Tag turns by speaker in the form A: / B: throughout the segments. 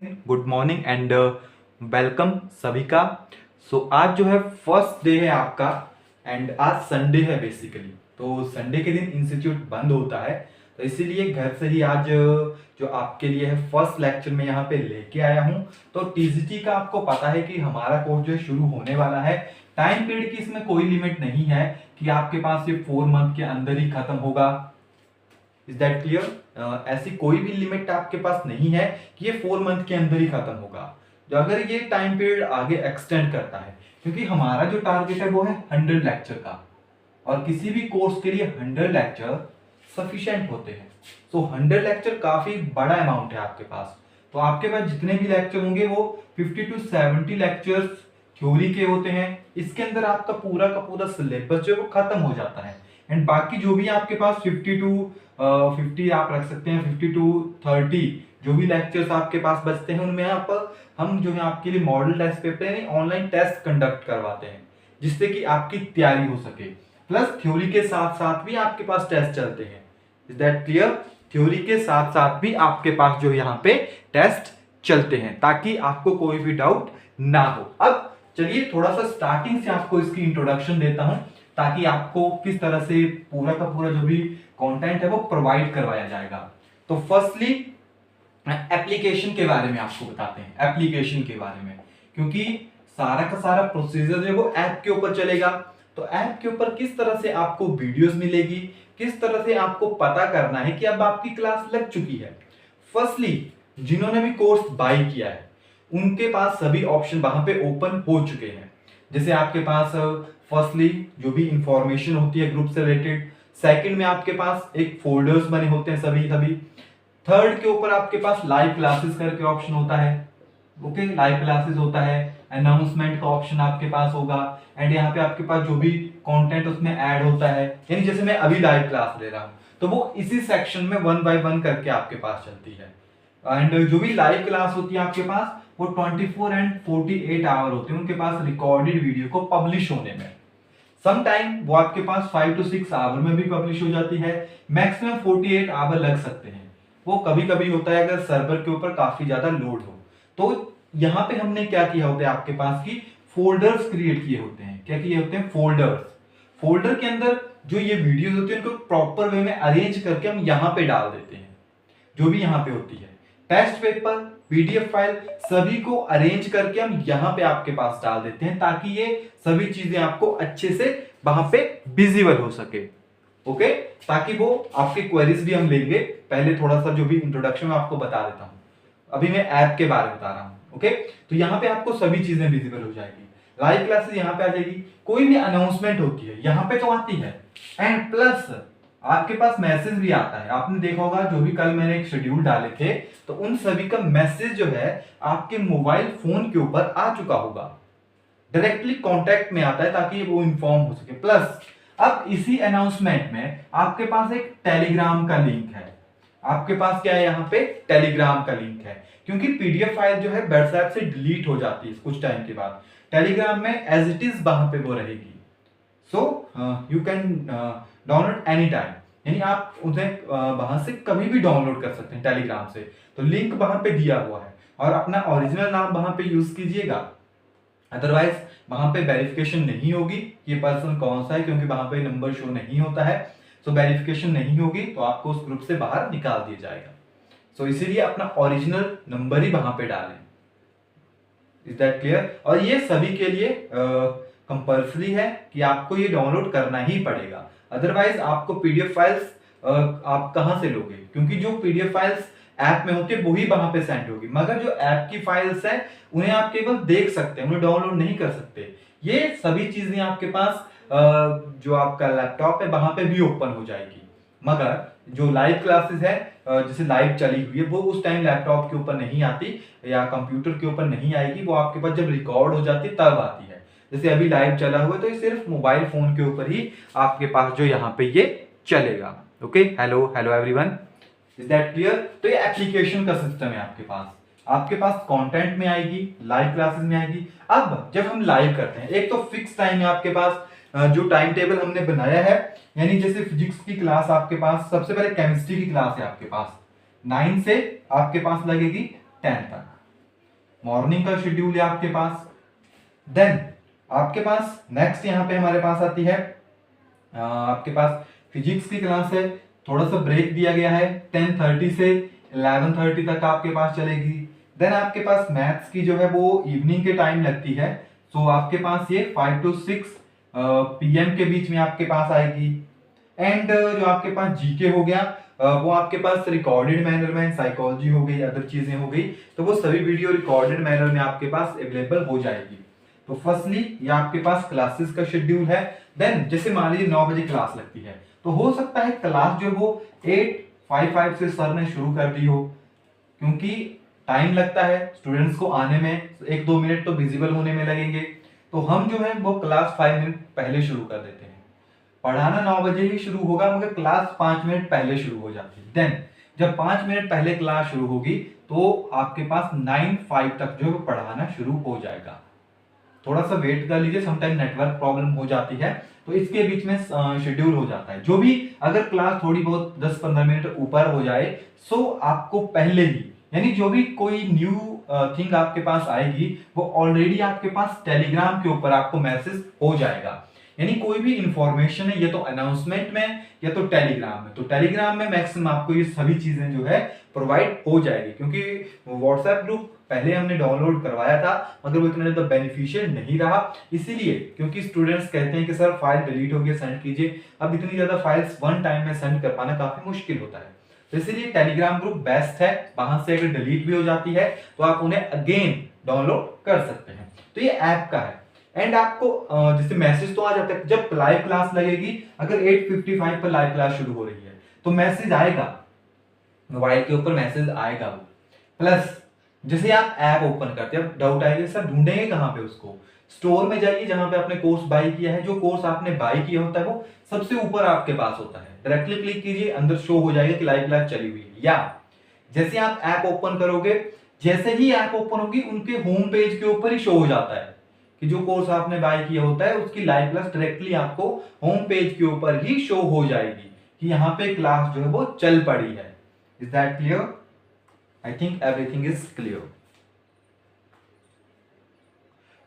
A: Good morning and welcome सभी का। आज जो है फर्स्ट डे है आपका एंड आज संडे है बेसिकली। तो संडे के दिन इंस्टीट्यूट बंद होता है, तो इसीलिए घर से ही आज जो आपके लिए है फर्स्ट लेक्चर में यहाँ पे लेके आया हूँ। तो टीजीटी का आपको पता है कि हमारा कोर्स जो है शुरू होने वाला है। टाइम पीरियड की इसमें कोई लिमिट नहीं है कि आपके पास ये 4 मंथ के अंदर ही खत्म होगा। Is that clear? ऐसी कोई भी लिमिट आपके पास नहीं है कि ये 4 मंथ के अंदर ही खत्म होगा। जो अगर ये टाइम पीरियड आगे एक्सटेंड करता है, क्योंकि हमारा जो टारगेट है वो है 100 लेक्चर का, और किसी भी कोर्स के लिए 100 लेक्चर सफिशिएंट होते हैं। 100 लेक्चर काफी बड़ा अमाउंट है आपके पास। तो आपके पास जितने भी लेक्चर होंगे वो 50 टू 70 लेक्चर्स थ्योरी के होते हैं। इसके अंदर आपका पूरा का पूरा सिलेबस जो है वो खत्म हो जाता है। एंड बाकी जो भी आपके पास 50 टू 50 आप रख सकते हैं, 50 टू 30 जो भी लेक्चर्स आपके पास बचते हैं उनमें हम जो है आपके लिए मॉडल टेस्ट पेपर यानी ऑनलाइन टेस्ट कंडक्ट करवाते हैं, जिससे कि आपकी तैयारी हो सके। प्लस थ्योरी के साथ साथ भी आपके पास टेस्ट चलते हैं। Is that clear? थ्योरी के साथ साथ भी आपके पास जो यहाँ पे टेस्ट चलते हैं, ताकि आपको कोई भी डाउट ना हो। अब चलिए थोड़ा सा स्टार्टिंग से आपको इसकी इंट्रोडक्शन देता हूं, ताकि आपको किस तरह से पूरा का पूरा जो भी कंटेंट है वो प्रोवाइड करवाया जाएगा। तो फर्स्टली एप्लीकेशन के बारे में आपको बताते हैं, एप्लीकेशन के बारे में, क्योंकि सारा का सारा प्रोसीजर जो है वो ऐप के ऊपर चलेगा। तो ऐप के ऊपर किस तरह से आपको वीडियोस मिलेगी, किस तरह से आपको पता करना है कि अब आपकी क्लास लग चुकी है। फर्स्टली जिन्होंने भी कोर्स बाय किया है उनके पास सभी ऑप्शन वहां पे ओपन हो चुके हैं। जैसे आपके पास फर्स्टली जो भी इंफॉर्मेशन होती है ग्रुप से रिलेटेड, सेकंड में आपके पास एक फोल्डर्स बने होते हैं सभी सभी, थर्ड के ऊपर आपके पास लाइव क्लासेस करके ऑप्शन होता है। ओके, लाइव क्लासेस होता है, अनाउंसमेंट का ऑप्शन आपके पास होगा, एंड यहाँ पे आपके पास जो भी कंटेंट उसमें ऐड होता है, यानी जैसे मैं अभी लाइव क्लास ले रहा हूँ तो वो इसी सेक्शन में 1 बाय 1 करके आपके पास चलती है। एंड जो भी लाइव क्लास होती है आपके पास वो 24 एंड 48 आवर होते हैं उनके पास रिकॉर्डेड वीडियो को पब्लिश होने में। सम टाइम वो आपके पास 5 टू 6 आवर में भी पब्लिश हो जाती है, मैक्सिमम 48 आवर लग सकते हैं। वो कभी कभी होता है अगर सर्वर के ऊपर काफी ज्यादा लोड हो। तो यहाँ पे हमने क्या किया होता है आपके पास की फोल्डर्स क्रिएट किए होते हैं। क्या किए होते हैं? फोल्डर्स। फोल्डर के अंदर जो ये वीडियोस होती है उनको प्रॉपर वे में अरेंज करके हम यहाँ पे डाल देते हैं। जो भी यहाँ पे होती है टेस्ट पेपर, पीडीएफ फाइल, सभी को अरेंज करके हम यहाँ पे आपके पास डाल देते हैं, ताकि ये सभी चीजें आपको अच्छे से वहां पे विजिबल हो सके। ओके, ताकि वो आपके क्वेरीज भी हम लेंगे। पहले थोड़ा सा जो भी इंट्रोडक्शन में आपको बता देता हूँ, अभी मैं ऐप के बारे में बता रहा हूँ। ओके, तो यहाँ पे आपको सभी चीजें विजिबल हो जाएगी। लाइव क्लासेस यहाँ पे आ जाएगी, कोई भी अनाउंसमेंट होती है यहाँ पे तो आती है, एंड प्लस आपके पास मैसेज भी आता है। आपने देखा होगा जो भी कल मैंने एक शेड्यूल डाले थे तो उन सभी का मैसेज जो है आपके मोबाइल फोन के ऊपर आ चुका होगा, डायरेक्टली कांटेक्ट में आता है ताकि वो इन्फॉर्म हो सके। प्लस अब इसी अनाउंसमेंट में आपके पास एक टेलीग्राम का लिंक है। आपके पास क्या है? यहाँ पे टेलीग्राम का लिंक है, क्योंकि पीडीएफ फाइल जो है व्हाट्सएप से डिलीट हो जाती है कुछ टाइम के बाद। टेलीग्राम में एज इट इज वहां पे वो रहेगी। So you can download any time, यानी आप उन्हें वहां से कभी भी डाउनलोड कर सकते हैं टेलीग्राम से। तो लिंक वहां पे दिया हुआ है, और अपना ओरिजिनल नाम वहां पे यूज कीजिएगा, अदरवाइज वहां पे वेरिफिकेशन नहीं होगी ये पर्सन कौन सा है, क्योंकि वहां पे नंबर शो नहीं होता है। सो वेरिफिकेशन नहीं होगी तो आपको उस ग्रुप से बाहर निकाल दिया जाएगा। सो इसीलिए अपना ओरिजिनल नंबर ही वहां पे डालें। Is that clear? और ये सभी के लिए कंपल्सरी है कि आपको ये डाउनलोड करना ही पड़ेगा, अदरवाइज आपको पीडीएफ फाइल्स आप कहां से लोगे, क्योंकि जो पीडीएफ फाइल्स ऐप में होती है वही वहां पे सेंड होगी, मगर जो ऐप की फाइल्स हैं उन्हें आप केवल देख सकते हैं, उन्हें डाउनलोड नहीं कर सकते। ये सभी चीजें आपके पास जो आपका लैपटॉप है वहां पे भी ओपन हो जाएगी, मगर जो लाइव क्लासेस है जैसे लाइव चली हुई है वो उस टाइम लैपटॉप के ऊपर नहीं आती या कंप्यूटर के ऊपर नहीं आएगी, वो आपके पास जब रिकॉर्ड हो जाती है तब आती है। जैसे अभी लाइव चला हुआ है तो ये सिर्फ मोबाइल फोन के ऊपर ही आपके पास जो यहाँ पे ये चलेगा। Okay, hello hello everyone, is that clear? तो ये एप्लीकेशन का सिस्टम है आपके पास कंटेंट में आएगी, लाइव क्लासेस में आएगी। अब जब हम लाइव करते हैं, एक तो फिक्स टाइम है आपके पास, जो टाइम टेबल हमने बनाया है, यानी जैसे फिजिक्स की क्लास आपके पास, सबसे पहले केमिस्ट्री की क्लास है आपके पास 9 से आपके पास लगेगी 10 तक। मॉर्निंग का शेड्यूल है आपके पास। देन आपके पास नेक्स्ट यहाँ पे हमारे पास आती है आपके पास फिजिक्स की क्लास है, थोड़ा सा ब्रेक दिया गया है, 10:30 से 11:30 तक आपके पास चलेगी। देन आपके पास मैथ्स की जो है वो इवनिंग के टाइम लगती है, सो आपके पास ये 5 to 6 PM के बीच में आपके पास आएगी। एंड जो आपके पास जीके हो गया वो आपके पास रिकॉर्डेड मैनर में, साइकोलॉजी हो गई, अदर चीजें हो गई, तो वो सभी वीडियो रिकॉर्डेड मैनर में आपके पास अवेलेबल हो जाएगी। तो फर्स्टली ये आपके पास क्लासेस का शेड्यूल है। देन जैसे मान लीजिए 9 बजे क्लास लगती है, तो हो सकता है क्लास जो वो 8:55 से सर ने शुरू कर दी हो, क्योंकि टाइम लगता है स्टूडेंट्स को आने में, 1-2 मिनट तो विजिबल होने में लगेंगे, तो हम जो है वो क्लास 5 मिनट पहले शुरू कर देते हैं। पढ़ाना 9 बजे ही शुरू होगा, मगर क्लास 5 मिनट पहले शुरू हो जाती है। देन जब 5 मिनट पहले क्लास शुरू होगी तो आपके पास 9:05 तक जो पढ़ाना शुरू हो जाएगा। थोड़ा सा वेट कर लीजिए, समटाइम नेटवर्क प्रॉब्लम हो जाती है, तो इसके बीच में शेड्यूल हो जाता है। जो भी अगर क्लास थोड़ी बहुत 10-15 मिनट ऊपर हो जाए, सो आपको पहले ही, यानी जो भी कोई न्यू थिंग आपके पास आएगी वो ऑलरेडी आपके पास टेलीग्राम के ऊपर आपको मैसेज हो जाएगा। यानी कोई भी इंफॉर्मेशन है, ये तो अनाउंसमेंट में या तो टेलीग्राम में, तो टेलीग्राम में मैक्सिमम आपको ये सभी चीजें जो है प्रोवाइड हो जाएगी, क्योंकि व्हाट्सएप ग्रुप पहले हमने डाउनलोड करवाया था मगर वो इतना ज्यादा बेनिफिशियल नहीं रहा, इसीलिए क्योंकि स्टूडेंट्स कहते हैं कि सर फाइल डिलीट हो गया, सेंड कीजिए। अब इतनी ज्यादा फाइल्स वन टाइम में सेंड कर पाना काफी मुश्किल होता है, तो इसीलिए टेलीग्राम ग्रुप बेस्ट है। वहां से अगर डिलीट भी हो जाती है तो आप उन्हें अगेन डाउनलोड कर सकते हैं। तो ये ऐप का है। एंड आपको जैसे मैसेज तो आ जाता है जब लाइव क्लास लगेगी, अगर 8:55 पर लाइव क्लास शुरू हो रही है तो मैसेज आएगा, मोबाइल के ऊपर मैसेज आएगा वो। प्लस जैसे आप ऐप ओपन करते हैं, डाउट आएगा सर ढूंढेंगे कहाँ पे उसको, स्टोर में जाइए जहां पे आपने कोर्स बाय किया है, जो कोर्स आपने बाय किया होता है वो सबसे ऊपर आपके पास होता है, डायरेक्टली क्लिक कीजिए, अंदर शो हो जाएगा कि लाइव क्लास चली हुई है। या जैसे आप ऐप ओपन करोगे, जैसे ही ऐप ओपन होगी उनके होम पेज के ऊपर ही शो हो जाता है कि जो कोर्स आपने बाय किया होता है उसकी लाइव क्लास डायरेक्टली आपको होम पेज के ऊपर ही शो हो जाएगी कि यहाँ पे क्लास जो है वो चल पड़ी है। Is that clear? I think everything is clear.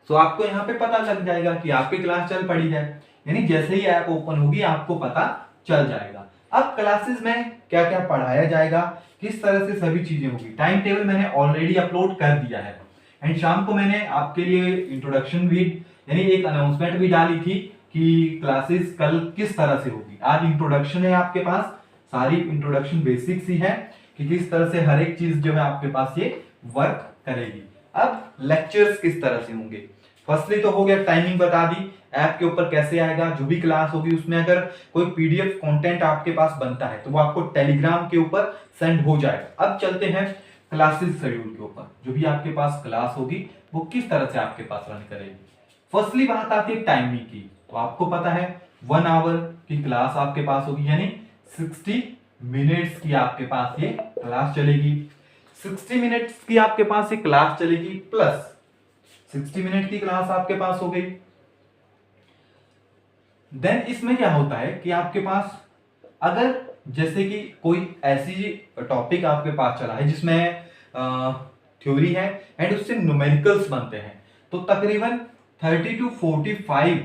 A: So आपको यहाँ पे पता लग जाएगा कि आपकी क्लास चल पड़ी है, यानी जैसे ही ऐप ओपन होगी आपको पता चल जाएगा। अब क्लासेस में क्या क्या पढ़ाया जाएगा, किस तरह से सभी चीजें होगी, टाइम टेबल मैंने ऑलरेडी अपलोड कर दिया है। एंड शाम को मैंने आपके लिए इंट्रोडक्शन भी, यानी एक अनाउंसमेंट भी डाली थी कि क्लासेस कल किस तरह से होगी। आज इंट्रोडक्शन है आपके पास, सारी इंट्रोडक्शन बेसिक्स ही है कि किस तरह से हर एक चीज जो है आपके पास ये वर्क करेगी। अब लेक्चर्स किस तरह से होंगे, फर्स्टली तो हो गया टाइमिंग बता दी, ऐप के ऊपर कैसे आएगा, जो भी क्लास होगी उसमें अगर कोई पीडीएफ कंटेंट आपके पास बनता है तो वो आपको टेलीग्राम के ऊपर सेंड हो जाएगा। अब चलते हैं क्लासेस शेड्यूल के ऊपर, जो भी आपके पास क्लास होगी वो किस तरह से आपके पास रन करेगी। फर्स्टली बात आती है टाइमिंग की, तो आपको पता है 1 आवर की क्लास आपके पास होगी, यानी 60 मिनट्स की आपके पास ये क्लास चलेगी। 60 मिनट्स की आपके पास ये क्लास चलेगी, प्लस 60 मिनट की क्लास आपके पास हो गई। देन इसमें क्या होता है कि आपके पास अगर जैसे कि कोई ऐसी टॉपिक आपके पास चला है जिसमें थ्योरी है एंड उससे न्यूमेरिकल्स बनते हैं, तो तकरीबन 30 to 45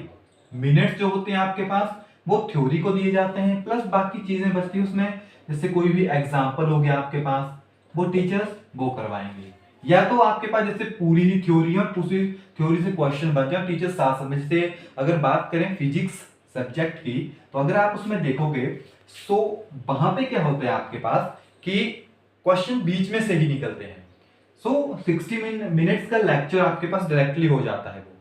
A: मिनट जो होते हैं आपके पास वो थ्योरी को दिए जाते हैं, प्लस बाकी चीजें बचती है उसमें, जैसे कोई भी एग्जाम्पल हो गया आपके पास वो टीचर्स वो करवाएंगे, या तो आपके पास जैसे पूरी ही थ्योरी है और पूरी थ्योरी से क्वेश्चन बन जाए टीचर साथ साथ में। जैसे अगर बात करें फिजिक्स सब्जेक्ट की, तो अगर आप उसमें देखोगे तो वहां पे क्या होता है आपके पास कि क्वेश्चन बीच में से ही निकलते हैं। सो 60 मिनट्स का लेक्चर आपके पास डायरेक्टली हो जाता है वो।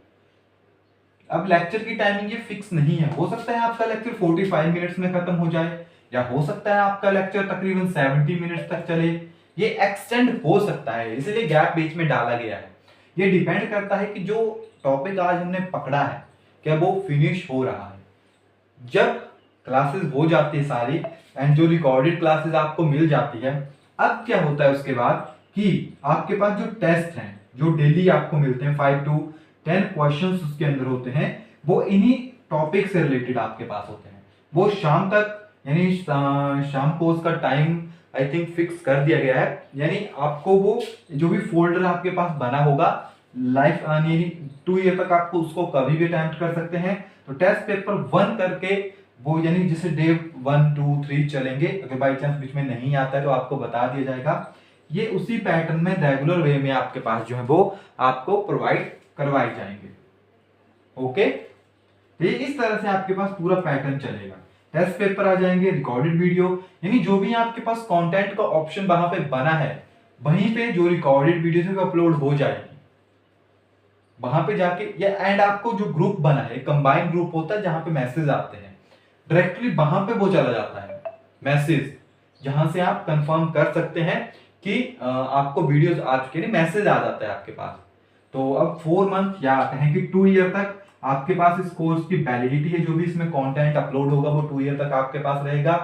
A: अब लेक्चर की टाइमिंग ये फिक्स नहीं है, हो सकता है आपका लेक्चर 45 मिनट्स में खत्म हो जाए, या हो सकता है आपका लेक्चर तकरीबन 70 मिनट्स तक चले, ये एक्सटेंड हो सकता है, इसलिए गैप बीच में डाला गया है। ये डिपेंड करता है कि जो टॉपिक आज हमने पकड़ा है क्या वो फिनिश हो रहा है। जब क्लासेस हो जाती है सारी एंड जो रिकॉर्डेड क्लासेस आपको मिल जाती है, अब क्या होता है उसके बाद कि आपके पास जो टेस्ट हैं जो डेली आपको मिलते हैं 5 to 10 क्वेश्चंस उसके अंदर होते हैं, वो इन्हीं टॉपिक से रिलेटेड आपके पास होते हैं। वो शाम तक, यानी शाम को उसका टाइम आई थिंक फिक्स कर दिया गया है, यानी आपको वो जो भी फोल्डर आपके पास बना होगा लाइफ यानी 2 ईयर तक आपको उसको कभी भी अटेम्प्ट कर सकते हैं। तो टेस्ट पेपर 1 करके वो यानी जैसे डे 1 2 3 चलेंगे, अगर बाई चांस बीच में नहीं आता है तो आपको बता दिया जाएगा। ये उसी पैटर्न में रेगुलर वे में आपके पास जो है वो आपको प्रोवाइड करवाए जाएंगे। ओके, तो ये इस तरह से आपके पास पूरा पैटर्न चलेगा। टेस्ट पेपर आ जाएंगे, रिकॉर्डेड वीडियो, यानी जो भी आपके पास कंटेंट का ऑप्शन वहां पे बना है वहीं पे जो रिकॉर्डेड वीडियो है वो अपलोड हो जाएगी वहां पे जाके। या एंड आपको जो ग्रुप बना है कंबाइंड ग्रुप होता है जहां पे मैसेज आते हैं, डायरेक्टली वहां पे वो चला जाता है मैसेज, जहां से आप कंफर्म कर सकते हैं कि आपको वीडियोस आ चुके हैं, मैसेज आ जाता है आपके पास। तो अब 4 मंथ या कहें कि 2 ईयर तक आपके पास इस कोर्स की वैलिडिटी है, जो भी इसमें कंटेंट अपलोड होगा वो 2 ईयर तक आपके पास रहेगा।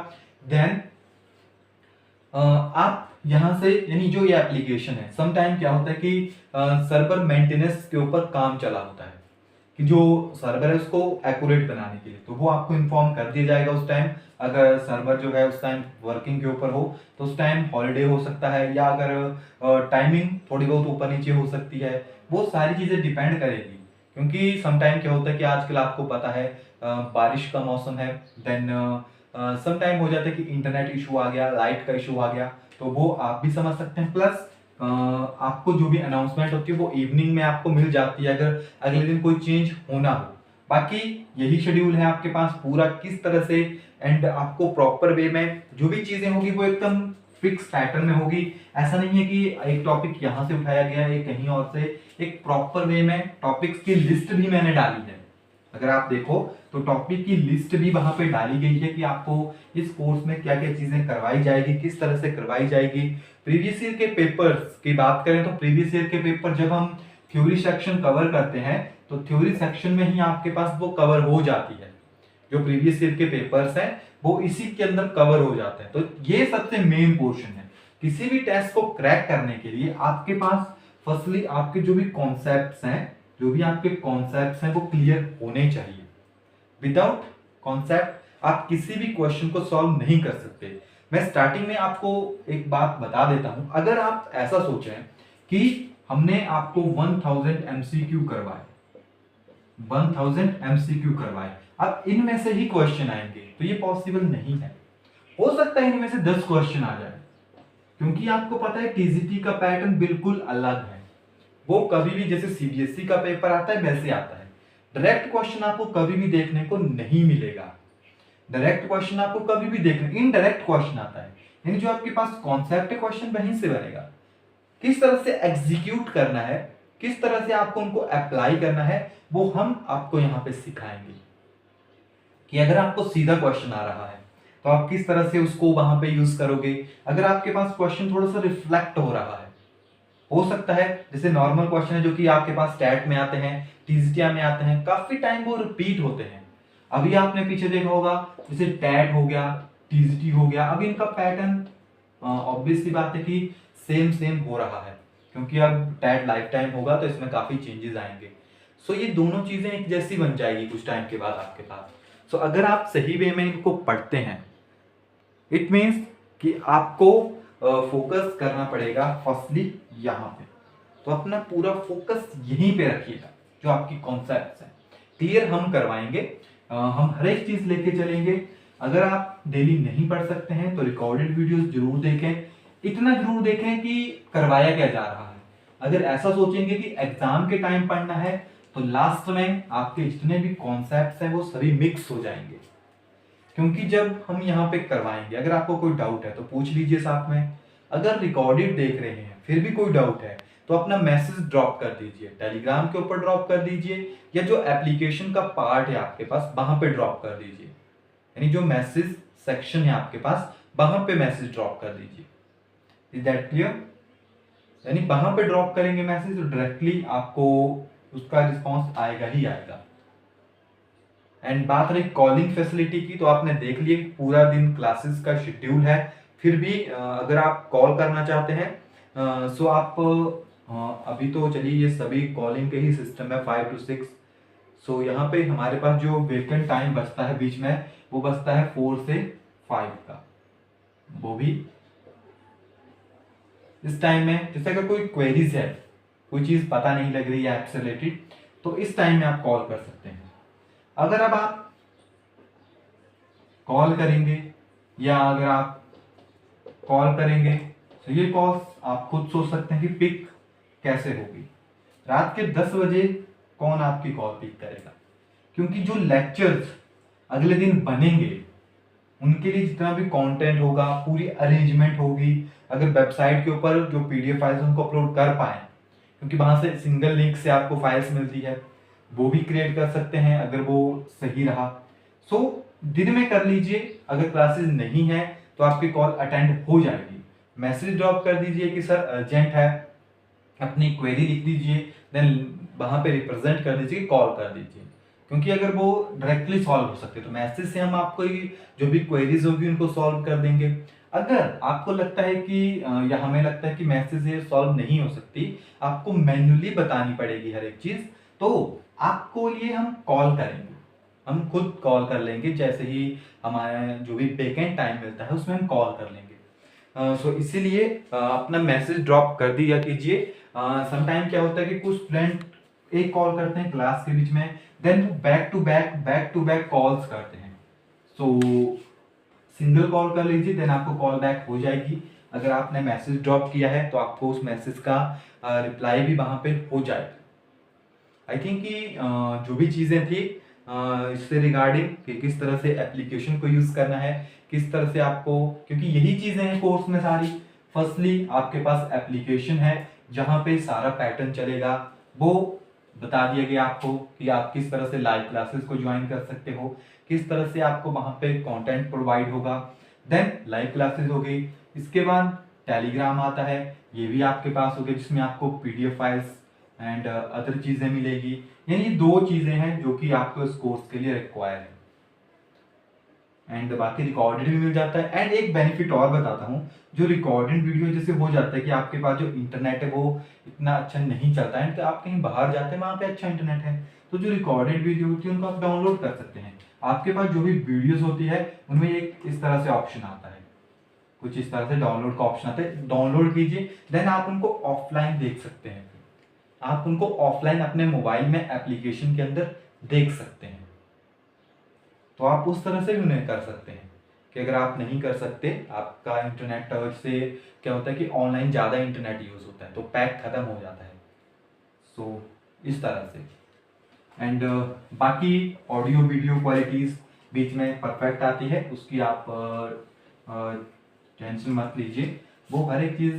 A: देन आप यहां से यानी जो ये एप्लीकेशन है, सम टाइम क्या होता है कि सर्वर मेंटेनेंस के ऊपर काम चला होता है कि जो सर्वर है उसको एक्यूरेट बनाने के लिए, तो वो आपको इन्फॉर्म कर दिया जाएगा उस टाइम। अगर सर्वर जो है उस टाइम वर्किंग के ऊपर हो तो उस टाइम हॉलीडे हो सकता है, या अगर टाइमिंग थोड़ी बहुत ऊपर नीचे हो सकती है, वो सारी चीजें डिपेंड करेगी। क्योंकि सम टाइम क्या होता है कि आजकल आपको पता है बारिश का मौसम है, देन सम टाइम हो जाता है कि इंटरनेट इशू आ गया, लाइट का इशू आ गया, तो वो आप भी समझ सकते हैं। प्लस आपको जो भी अनाउंसमेंट होती है वो इवनिंग में आपको मिल जाती है अगर अगले दिन कोई चेंज होना हो। बाकी यही शेड्यूल है आपके पास पूरा किस तरह से, एंड आपको प्रॉपर वे में जो भी चीजें होगी वो एकदम फिक्स पैटर्न में होगी। ऐसा नहीं है कि एक टॉपिक यहाँ से उठाया गया है कहीं और से, एक प्रॉपर वे में टॉपिक्स की लिस्ट भी मैंने डाली है। अगर आप देखो तो टॉपिक की लिस्ट भी वहां पे डाली गई है कि आपको इस कोर्स में क्या क्या चीजें करवाई जाएगी, किस तरह से करवाई जाएगी। प्रीवियस ईयर के पेपर्स की बात करें तो प्रीवियस ईयर के पेपर जब हम थ्योरी सेक्शन कवर करते हैं तो थ्योरी सेक्शन में ही आपके पास वो कवर हो जाती है। जो प्रीवियस ईयर के पेपर्स हैं वो इसी के अंदर कवर हो जाते हैं। तो ये सबसे मेन पोर्शन है। किसी भी टेस्ट को क्रैक करने के लिए आपके पास फर्स्टली आपके जो भी कॉन्सेप्ट्स हैं, जो भी आपके कॉन्सेप्ट्स हैं वो क्लियर होने चाहिए। विदाउट कॉन्सेप्ट आप किसी भी क्वेश्चन को सॉल्व नहीं कर सकते। मैं स्टार्टिंग में आपको एक बात बता देता हूं, अगर आप ऐसा सोचें कि हमने आपको 1000 एमसीक्यू करवाए, 1000 एमसीक्यू करवाए, अब इनमें से ही क्वेश्चन आएंगे तो ये पॉसिबल नहीं है। हो सकता है इनमें से 10 क्वेश्चन आ जाए, क्योंकि आपको पता है टीजीटी का पैटर्न बिल्कुल अलग है। वो कभी भी जैसे सीबीएसई का पेपर आता है वैसे आता है। डायरेक्ट क्वेश्चन आपको कभी भी देखने को नहीं मिलेगा। डायरेक्ट क्वेश्चन आपको कभी भी देखने, इनडायरेक्ट क्वेश्चन आता है, यानी जो आपके पास कॉन्सेप्ट है क्वेश्चन वहीं से बनेगा। किस तरह से एग्जीक्यूट करना है, किस तरह से आपको उनको अप्लाई करना है, वो हम आपको यहाँ पे सिखाएंगे। कि अगर आपको सीधा क्वेश्चन आ रहा है तो आप किस तरह से उसको वहां पे यूज करोगे। अगर आपके पास क्वेश्चन थोड़ा सा रिफ्लेक्ट हो रहा है, हो सकता है जैसे नॉर्मल क्वेश्चन है जो कि आपके पास स्टैट में आते हैं, टीजीटी में आते हैं, काफी टाइम वो रिपीट होते हैं। अभी आपने पीछे देखा होगा जैसे टैट हो गया, टीजीटी हो गया, अभी इनका पैटर्न ऑब्वियस सी बात है कि सेम सेम हो रहा है, क्योंकि अब टैट लाइफ टाइम होगा तो इसमें काफी चेंजेस आएंगे। सो ये दोनों चीजें एक जैसी बन जाएगी कुछ टाइम के बाद आपके पास। सो अगर आप सही वे में इनको पढ़ते हैं, इट मीन्स कि आपको फोकस करना पड़ेगा फर्स्टली यहाँ पे। तो अपना पूरा फोकस यहीं पे रखिएगा, जो आपकी कॉन्सेप्ट्स हैं क्लियर हम करवाएंगे। हम हर एक चीज लेके चलेंगे। अगर आप डेली नहीं पढ़ सकते हैं तो रिकॉर्डेड वीडियोस जरूर देखें, इतना जरूर देखें कि करवाया क्या जा रहा है। अगर ऐसा सोचेंगे कि एग्जाम के टाइम पढ़ना है तो लास्ट में आपके जितने भी कॉन्सेप्ट्स हैं वो सभी मिक्स हो जाएंगे। क्योंकि जब हम यहाँ पे करवाएंगे, अगर आपको कोई डाउट है तो पूछ लीजिए साथ में। अगर रिकॉर्डेड देख रहे हैं फिर भी कोई डाउट है तो अपना मैसेज ड्रॉप कर दीजिए, टेलीग्राम के ऊपर ड्रॉप कर दीजिए, या जो एप्लीकेशन का पार्ट है आपके पास वहां पे ड्रॉप कर दीजिए। यानी जो मैसेज सेक्शन है आपके पास वहां पे मैसेज ड्रॉप कर दीजिए। Is that clear? यानी वहां पे ड्रॉप करेंगे मैसेज तो डायरेक्टली आपको उसका रिस्पॉन्स आएगा ही आएगा। एंड बात रही कॉलिंग फैसिलिटी की, तो आपने देख लिया पूरा दिन क्लासेस का शेड्यूल है। फिर भी अगर आप कॉल करना चाहते हैं सो आप अभी तो चलिए ये सभी कॉलिंग के ही सिस्टम है 5 to 6। सो यहाँ पे हमारे पास जो वेकेंट टाइम बचता है बीच में वो बचता है 4 से 5 का, वो भी इस टाइम में जैसे अगर कोई क्वेरीज है, कोई चीज़ पता नहीं लग रही है ऐप से रिलेटेड, तो इस टाइम में आप कॉल कर सकते हैं। अगर अब आप कॉल करेंगे या अगर आप कॉल करेंगे तो ये कॉल्स आप खुद सोच सकते हैं कि पिक कैसे होगी। रात के 10 बजे कौन आपकी कॉल पिक करेगा, क्योंकि जो लेक्चर्स अगले दिन बनेंगे उनके लिए जितना भी कंटेंट होगा, पूरी अरेंजमेंट होगी, अगर वेबसाइट के ऊपर जो पीडीएफ फाइल्स उनको अपलोड कर पाए, क्योंकि वहां से सिंगल लिंक से आपको फाइल्स मिलती है, वो भी क्रिएट कर सकते हैं अगर वो सही रहा। सो दिन में कर लीजिए, अगर क्लासेस नहीं है तो आपकी कॉल अटेंड हो जाएगी। मैसेज ड्रॉप कर दीजिए कि सर अर्जेंट है, अपनी क्वेरी लिख दीजिए, देन वहां पे रिप्रेजेंट कर दीजिए, कॉल कर दीजिए, क्योंकि अगर वो डायरेक्टली सॉल्व हो सकते हैं तो मैसेज से हम आपको जो भी क्वेरीज होगी उनको सॉल्व कर देंगे। अगर आपको लगता है कि या हमें लगता है कि मैसेज से सॉल्व नहीं हो सकती, आपको मैन्युअली बतानी पड़ेगी हर एक चीज, तो आपको लिए हम कॉल करेंगे, हम खुद कॉल कर लेंगे, जैसे ही हमारे जो भी बैकएंड टाइम मिलता है उसमें हम कॉल कर लेंगे। सो इसीलिए अपना मैसेज ड्रॉप कर दिया कीजिए। समटाइम क्या होता है कि कुछ स्टूडेंट एक कॉल करते हैं क्लास के बीच में, देन वो बैक टू बैक कॉल्स करते हैं। सो सिंगल कॉल कर लीजिए, देन आपको कॉल बैक हो जाएगी। अगर आपने मैसेज ड्रॉप किया है तो आपको उस मैसेज का रिप्लाई भी वहां पे हो जाएगा। आई थिंक कि जो भी चीज़ें थी इससे रिगार्डिंग कि किस तरह से एप्लीकेशन को यूज़ करना है, किस तरह से आपको, क्योंकि यही चीज़ें हैं कोर्स में सारी। फर्स्टली आपके पास एप्लीकेशन है जहाँ पे सारा पैटर्न चलेगा, वो बता दिया गया आपको कि आप किस तरह से लाइव क्लासेस को ज्वाइन कर सकते हो, किस तरह से आपको वहाँ पे कंटेंट प्रोवाइड होगा। देन लाइव क्लासेस हो गई, इसके बाद टेलीग्राम आता है, ये भी आपके पास हो गया जिसमें आपको पीडीएफ फाइल्स एंड अदर चीजें मिलेगी। यानी दो चीजें हैं जो कि आपको इस कोर्स के लिए रिक्वायर है, एंड बाकी रिकॉर्डेड भी मिल जाता है। एंड एक बेनिफिट और बताता हूँ, जो रिकॉर्डेड वीडियो जैसे हो जाता है कि आपके पास जो इंटरनेट है वो इतना अच्छा नहीं चलता है, तो आप कहीं बाहर जाते हैं वहाँ पे अच्छा इंटरनेट है, तो जो रिकॉर्डेड वीडियो होती है उनको आप डाउनलोड कर सकते हैं। आपके पास जो भी वीडियोज होती है उनमें एक इस तरह से ऑप्शन आता है, कुछ इस तरह से डाउनलोड का ऑप्शन आता है, डाउनलोड कीजिए, देन आप उनको ऑफलाइन देख सकते हैं। आप उनको ऑफलाइन अपने मोबाइल में एप्लीकेशन के अंदर देख सकते हैं। तो आप उस तरह से भी उन्हें कर सकते हैं कि अगर आप नहीं कर सकते, आपका इंटरनेट से क्या होता है कि ऑनलाइन ज़्यादा इंटरनेट यूज़ होता है तो पैक खत्म हो जाता है। सो इस तरह से। एंड बाकी ऑडियो वीडियो क्वालिटीज़ बीच में परफेक्ट आती है, उसकी आप टेंशन मत लीजिए, वो हर एक चीज़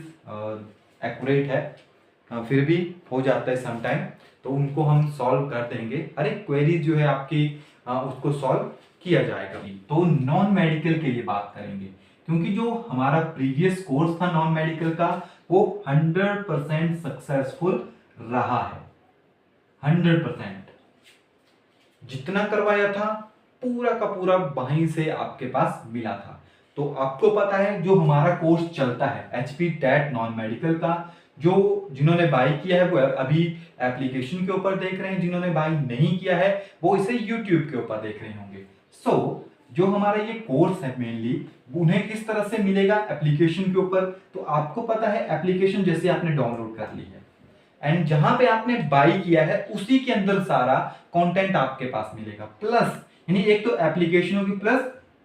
A: एक्यूरेट है। फिर भी हो जाता है समटाइम, तो उनको हम सॉल्व कर देंगे। हर एक क्वेरी जो है आपकी उसको सॉल्व किया जाएगा। तो नॉन मेडिकल के लिए बात करेंगे, क्योंकि जो हमारा प्रीवियस कोर्स था नॉन मेडिकल का वो 100% सक्सेसफुल रहा है। 100% जितना करवाया था पूरा का पूरा वहीं से आपके पास मिला था। तो आपको पता है जो हमारा कोर्स चलता है एचपी टेट नॉन मेडिकल का, जो जिन्होंने बाई किया है वो अभी एप्लीकेशन के ऊपर देख रहे हैं, जिन्होंने बाई नहीं किया है वो इसे यूट्यूब के ऊपर देख रहे होंगे। सो जो हमारा ये कोर्स है मेनली उन्हें किस तरह से मिलेगा एप्लीकेशन के ऊपर, तो आपको पता है एप्लीकेशन जैसे आपने डाउनलोड कर ली है एंड जहां पे आपने बाई किया है उसी के अंदर सारा कंटेंट आपके पास मिलेगा। प्लस यानी एक तो एप्लीकेशन होगी प्लस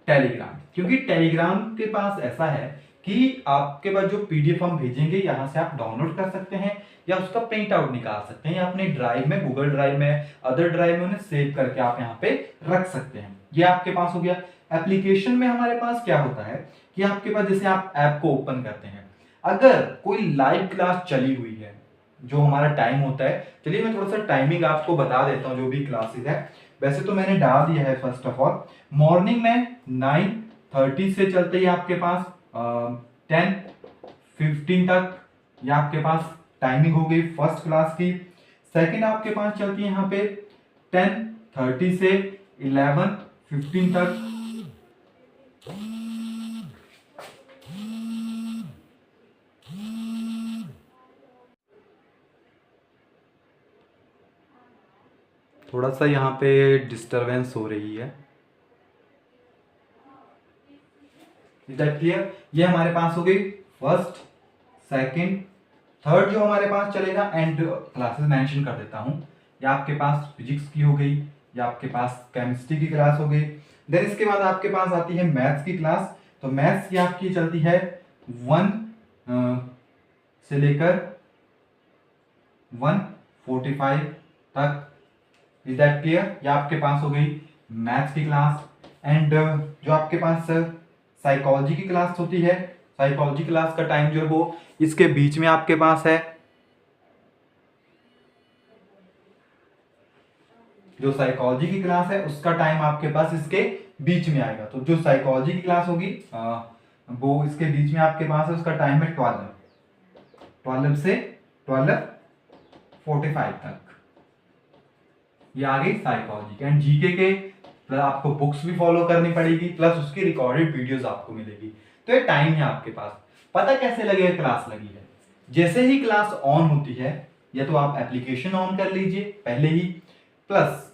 A: टेलीग्राम, क्योंकि टेलीग्राम के पास ऐसा है कि आपके पास जो पीडीएफ हम भेजेंगे यहाँ से आप डाउनलोड कर सकते हैं या उसका प्रिंट आउट निकाल सकते हैं, या अपने ड्राइव में, गूगल ड्राइव में, अदर ड्राइव में उन्हें सेव करके आप यहाँ पे रख सकते हैं। ये आपके पास हो गया। एप्लीकेशन में हमारे पास क्या होता है कि आपके पास जैसे आप ऐप को ओपन करते हैं, अगर कोई लाइव क्लास चली हुई है, जो हमारा टाइम होता है, चलिए मैं थोड़ा सा टाइमिंग आपको बता देता हूँ जो भी क्लासेस है। वैसे तो मैंने डाल दिया है फर्स्ट ऑफ ऑल, मॉर्निंग में 9:30 से चलते ही आपके पास 10:15 तक ये आपके पास टाइमिंग हो गई फर्स्ट क्लास की। सेकंड आपके पास चलती है यहाँ पे 10:30 से 11:15 तक। थोड़ा सा यहाँ पे डिस्टरबेंस हो रही है, इज दैट क्लियर? ये हमारे पास हो गई फर्स्ट, सेकेंड, थर्ड जो हमारे पास चलेगा, एंड क्लासेस मेंशन कर देता हूँ, या आपके पास फिजिक्स की हो गई, या आपके पास केमिस्ट्री की क्लास हो गई। देन इसके बाद आपके पास आती है मैथ्स की क्लास। तो मैथ्स की आपकी चलती है 1 से लेकर 145 तक। Is that clear? या आपके पास हो गई मैथ्स की क्लास। एंड जो आपके पास साइकोलॉजी की क्लास होती है, साइकोलॉजी क्लास का टाइम जो है वो इसके बीच में आपके पास है। जो साइकोलॉजी की क्लास है उसका टाइम आपके पास इसके बीच में आएगा। तो जो साइकोलॉजी की क्लास होगी वो इसके बीच में आपके पास है, उसका टाइम है 12 से 12:45 तक। ये आ गई साइकोलॉजी एंड जीके के। प्लस आपको बुक्स भी फॉलो करनी पड़ेगी, प्लस उसकी रिकॉर्डेड वीडियोस आपको मिलेगी। तो ये टाइम है आपके पास। पता कैसे लगेगा क्लास लगी है? जैसे ही क्लास ऑन होती है, या तो आप एप्लीकेशन ऑन कर लीजिए पहले ही, प्लस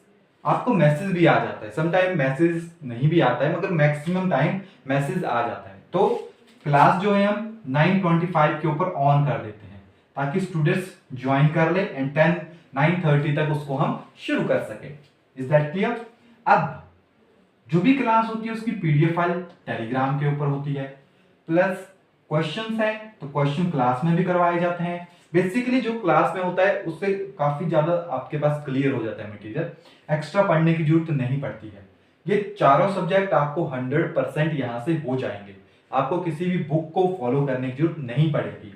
A: आपको मैसेज भी आ जाता है। समटाइम मैसेज नहीं भी आता है, मगर मैक्सिमम टाइम मैसेज आ जाता है। तो क्लास जो है हम 9:25 के ऊपर ऑन कर देते हैं, ताकि स्टूडेंट्स ज्वाइन कर ले एंड 9:30 तक उसको हम शुरू कर सके। Is that clear? अब जो भी क्लास होती है उसकी पीडीएफ फाइल टेलीग्राम के ऊपर होती है, प्लस क्वेश्चंस है तो क्वेश्चन क्लास में भी करवाए जाते हैं। बेसिकली जो क्लास में होता है उससे काफी ज्यादा आपके पास क्लियर हो जाता है मटेरियल, एक्स्ट्रा पढ़ने की जरूरत नहीं पड़ती है। ये चारों सब्जेक्ट आपको 100% यहाँ से हो जाएंगे, आपको किसी भी बुक को फॉलो करने की जरूरत नहीं पड़ेगी।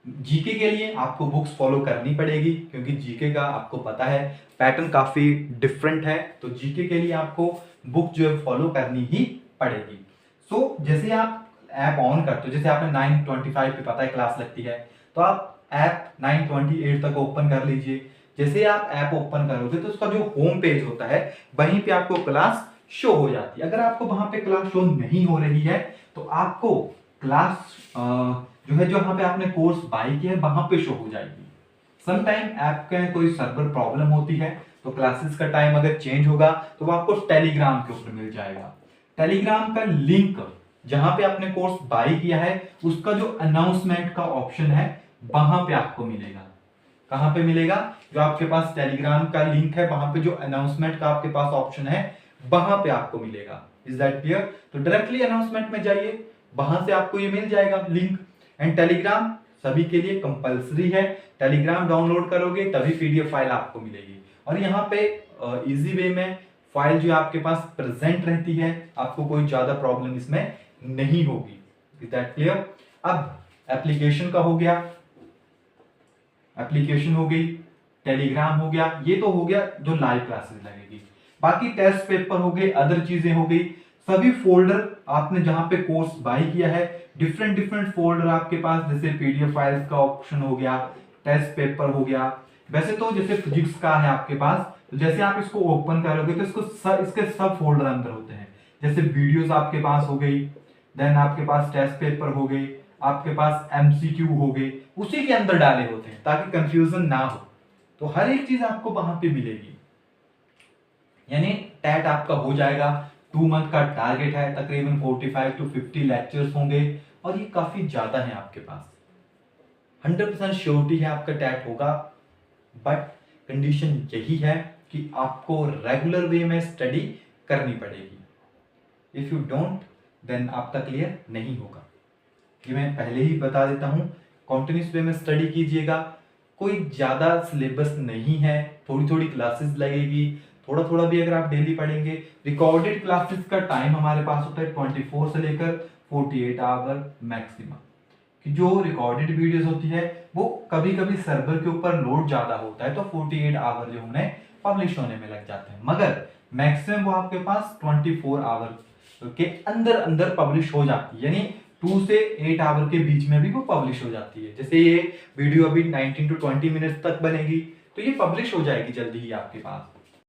A: जीके के लिए आपको बुक्स फॉलो करनी पड़ेगी, क्योंकि जीके का आपको पता है पैटर्न काफी डिफरेंट है। तो जीके के लिए आपको बुक जो है फॉलो करनी ही पड़ेगी। सो जैसे आप ऐप ऑन करते हो, जैसे आपने 9:25 पे पता है क्लास लगती है, तो आप ऐप 9:28 तक ओपन कर लीजिए। जैसे आप ऐप ओपन करोगे तो उसका जो होम पेज होता है वहीं पे आपको क्लास शो हो जाती है। अगर आपको वहां पे क्लास शो नहीं हो रही है तो आपको क्लास जो है, जो वहां पे आपने कोर्स बाय किया है वहां पे शो हो जाएगी। समटाइम ऐप के कोई सर्वर प्रॉब्लम होती है, तो क्लासेस का टाइम अगर चेंज होगा तो वो आपको टेलीग्राम के ऊपर मिल जाएगा। टेलीग्राम का लिंक जहां पे आपने कोर्स बाय किया है उसका जो अनाउंसमेंट का ऑप्शन है वहां पे आपको मिलेगा। कहां पे मिलेगा? जो आपके पास टेलीग्राम का लिंक है वहां पे जो अनाउंसमेंट का आपके पास ऑप्शन है वहां पे आपको मिलेगा। Is that clear? तो डायरेक्टली अनाउंसमेंट में जाइए, वहां से आपको ये मिल जाएगा लिंक। एंड टेलीग्राम सभी के लिए कंपलसरी है, टेलीग्राम डाउनलोड करोगे तभी पीडीएफ फाइल आपको मिलेगी। और यहाँ पे इजी वे में फाइल जो आपके पास प्रेजेंट रहती है, आपको कोई ज्यादा प्रॉब्लम इसमें नहीं होगी। Is that clear? अब एप्लीकेशन का हो गया, एप्लीकेशन हो गई, टेलीग्राम हो गया, ये तो हो गया जो लाइव क्लासेस लगेगी। बाकी टेस्ट पेपर हो गए, अदर चीजें हो गई, सभी फोल्डर आपने जहां पे कोर्स बाय किया है डिफरेंट डिफरेंट फोल्डर आपके पास, जैसे पीडीएफ फाइल्स का ऑप्शन हो गया, टेस्ट पेपर हो गया। वैसे तो जैसे फिजिक्स का है आपके पास, तो जैसे आप इसको ओपन करोगे तो इसके सब फोल्डर अंदर होते हैं। जैसे वीडियोस आपके पास हो गई, देन आपके पास टेस्ट पेपर हो गई, आपके पास एमसीक्यू हो गए, उसी के अंदर डाले होते हैं ताकि कंफ्यूजन ना हो। तो हर एक चीज आपको वहां पे मिलेगी। यानी टैट आपका हो जाएगा। 2 मंथ का टारगेट है, तकरीबन 45 to 50 लेक्चर्स होंगे, और ये काफी ज्यादा है आपके पास। 100% श्योरिटी है आपका टैट होगा, बट कंडीशन यही है कि आपको रेगुलर वे में स्टडी करनी पड़ेगी। इफ यू डोंट देन आपका क्लियर नहीं होगा। ये मैं पहले ही बता देता हूँ, कॉन्टिन्यूस वे में स्टडी कीजिएगा। कोई ज्यादा सिलेबस नहीं है, थोड़ी थोड़ी क्लासेस लगेगी, थोड़ा थोड़ा भी अगर आप डेली पढ़ेंगे। रिकॉर्डेड क्लासेस का टाइम हमारे पास होता है 24 से लेकर 48 आवर मैक्सिमम। कि जो रिकॉर्डेड वीडियोस होती है वो कभी कभी सर्वर के ऊपर लोड ज्यादा होता है, तो 48 आवर जो उन्हें पब्लिश होने में लग जाते हैं, मगर मैक्सिमम वो आपके पास 24 आवर के अंदर अंदर पब्लिश हो जाती है। यानी 2 से 8 आवर के बीच में भी वो पब्लिश हो जाती है। जैसे ये वीडियो अभी 19 to 20 मिनट्स तक बनेगी, तो ये पब्लिश हो जाएगी जल्दी ही आपके पास।